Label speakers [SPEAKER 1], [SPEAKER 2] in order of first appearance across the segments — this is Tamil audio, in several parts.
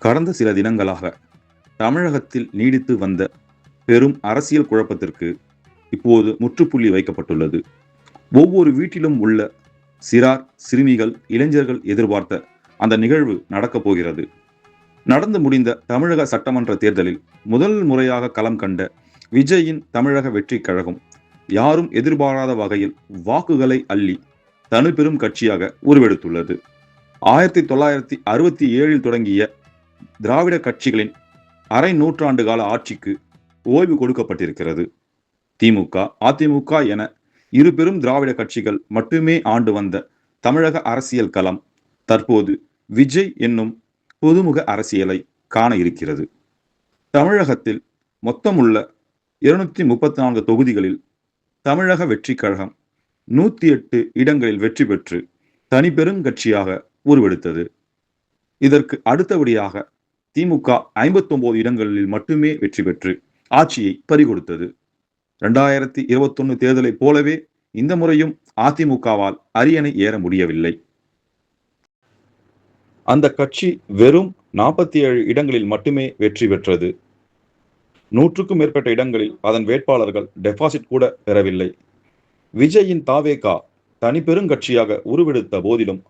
[SPEAKER 1] கடந்த சில தினங்களாக தமிழகத்தில் நீடித்து வந்த பெரும் அரசியல் குழப்பத்திற்கு இப்போது முற்றுப்புள்ளி வைக்கப்பட்டுள்ளது. ஒவ்வொரு வீட்டிலும் உள்ள சிறார், சிறுமிகள், இளைஞர்கள் எதிர்பார்த்த அந்த நிகழ்வு நடக்கப் போகிறது. நடந்து முடிந்த தமிழக சட்டமன்ற தேர்தலில் முதல் முறையாக களம் கண்ட விஜயின் தமிழக வெற்றிக் கழகம் யாரும் எதிர்பாராத வகையில் வாக்குகளை அள்ளி தனிப்பெரும் கட்சியாக உருவெடுத்துள்ளது. 1967 தொடங்கிய திராவிட கட்சிகளின் அரை நூற்றாண்டு கால ஆட்சிக்கு ஓய்வு கொடுக்கப்பட்டிருக்கிறது. திமுக, அதிமுக என இரு பெரும் திராவிட கட்சிகள் மட்டுமே ஆண்டு வந்த தமிழக அரசியல் களம் தற்போது விஜய் என்னும் புதுமுக அரசியலை காண இருக்கிறது. தமிழகத்தில் மொத்தமுள்ள 234 தொகுதிகளில் தமிழக வெற்றி கழகம் 108 இடங்களில் வெற்றி பெற்று தனிப்பெருங்கட்சியாக உருவெடுத்தது. இதற்கு அடுத்தபடியாக திமுக 59 இடங்களில் மட்டுமே வெற்றி பெற்று ஆட்சியை பறிகொடுத்தது. 2021 தேர்தலை போலவே இந்த முறையும் அதிமுகவால் அரியணை ஏற முடியவில்லை. அந்த கட்சி வெறும் 47 இடங்களில் மட்டுமே வெற்றி பெற்றது. 100க்கும் மேற்பட்ட இடங்களில் அதன் வேட்பாளர்கள் டெபாசிட் கூட பெறவில்லை. விஜயின் தாவேகா தனிப்பெருங்கட்சியாக உருவெடுத்த போதிலும்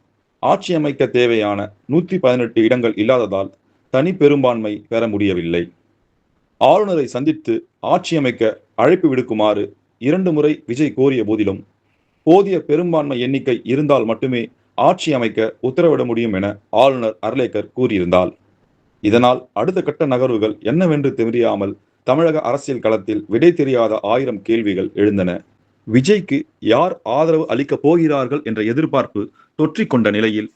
[SPEAKER 1] ஆட்சி அமைக்க தேவையான 118 இடங்கள் இல்லாததால் தனி பெரும்பான்மை பெற முடியவில்லை. ஆளுநரை சந்தித்து ஆட்சி அமைக்க அழைப்பு விடுக்குமாறு 2 முறை விஜய் கோரிய போதிலும் போதிய பெரும்பான்மை எண்ணிக்கை இருந்தால் மட்டுமே ஆட்சி அமைக்க உத்தரவிட முடியும் என ஆளுநர் அர்லேக்கர் கூறியிருந்தார். இதனால் அடுத்த கட்ட நகர்வுகள் என்னவென்று தெரியாமல் தமிழக அரசியல் களத்தில் விடை தெரியாத 1000 கேள்விகள் எழுந்தன. விஜய்க்கு யார் ஆதரவு அளிக்கப் போகிறார்கள் என்ற எதிர்பார்ப்பு தொற்றிக்கொண்ட நிலையில்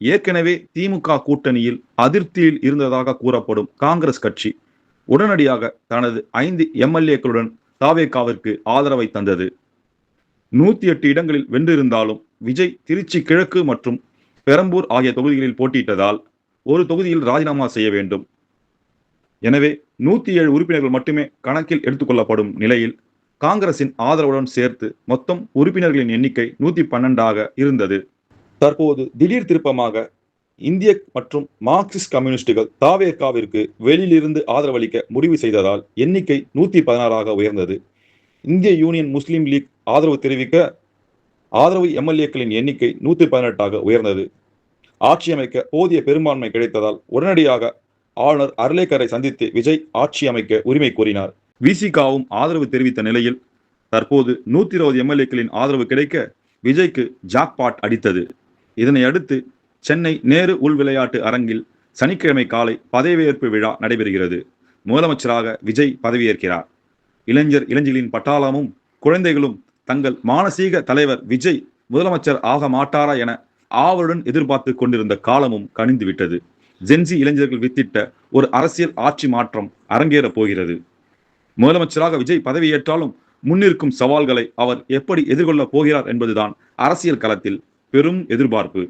[SPEAKER 1] ஏற்கனவே திமுக கூட்டணியில் அதிருப்தியில் இருந்ததாக கூறப்படும் காங்கிரஸ் கட்சி உடனடியாக தனது 5 எம்எல்ஏக்களுடன் தாவேகாவிற்கு ஆதரவை தந்தது. 108 இடங்களில் வென்றிருந்தாலும் விஜய் திருச்சி கிழக்கு மற்றும் பெரம்பூர் ஆகிய தொகுதிகளில் போட்டியிட்டதால் ஒரு தொகுதியில் ராஜினாமா செய்ய வேண்டும். எனவே 107 உறுப்பினர்கள் மட்டுமே கணக்கில் எடுத்துக்கொள்ளப்படும் நிலையில் காங்கிரசின் ஆதரவுடன் சேர்த்து மொத்தம் உறுப்பினர்களின் எண்ணிக்கை 112 இருந்தது. தற்போது திடீர் திருப்பமாக இந்திய மற்றும் மார்க்சிஸ்ட் கம்யூனிஸ்டுகள் தாவேகாவிற்கு வெளியிலிருந்து ஆதரவளிக்க முடிவு செய்ததால் எண்ணிக்கை 116 உயர்ந்தது. இந்திய யூனியன் முஸ்லீம் லீக் ஆதரவு தெரிவிக்க ஆதரவு எம்எல்ஏக்களின் எண்ணிக்கை 118 உயர்ந்தது. ஆட்சி அமைக்க போதிய பெரும்பான்மை கிடைத்ததால் உடனடியாக ஆளுநர் அர்லேக்கரை சந்தித்து விஜய் ஆட்சி அமைக்க உரிமை கோரினார். விசிகாவும் ஆதரவு தெரிவித்த நிலையில் தற்போது 120 எம்எல்ஏக்களின் ஆதரவு கிடைக்க விஜய்க்கு ஜாக்பாட் அடித்தது. இதனை அடுத்து சென்னை நேரு உள் விளையாட்டு அரங்கில் சனிக்கிழமை காலை பதவியேற்பு விழா நடைபெறுகிறது. முதலமைச்சராக விஜய் பதவியேற்கிறார். இளைஞர்களின் பட்டாளமும் குழந்தைகளும் தங்கள் மானசீக தலைவர் விஜய் முதலமைச்சர் ஆக மாட்டாரா என ஆவலுடன் எதிர்பார்த்து கொண்டிருந்த காலமும் கனிந்துவிட்டது. ஜென்சி இளைஞர்கள் வித்திட்ட ஒரு அரசியல் ஆட்சி மாற்றம் அரங்கேறப் போகிறது. முதலமைச்சராக விஜய் பதவியேற்றாலும் முன்னிருக்கும் சவால்களை அவர் எப்படி எதிர்கொள்ளப் போகிறார் என்பதுதான் அரசியல் களத்தில் பெரும் எதிர்பார்ப்பு.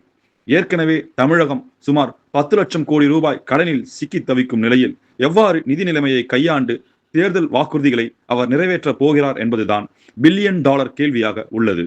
[SPEAKER 1] ஏற்கனவே தமிழகம் சுமார் 10 லட்சம் கோடி ரூபாய் கடனில் சிக்கி தவிக்கும் நிலையில் எவ்வாறு நிதி நிலைமையை கையாண்டு தேர்தல் வாக்குறுதிகளை அவர் நிறைவேற்றப் போகிறார் என்பதுதான் $1 பில்லியன் கேள்வியாக உள்ளது.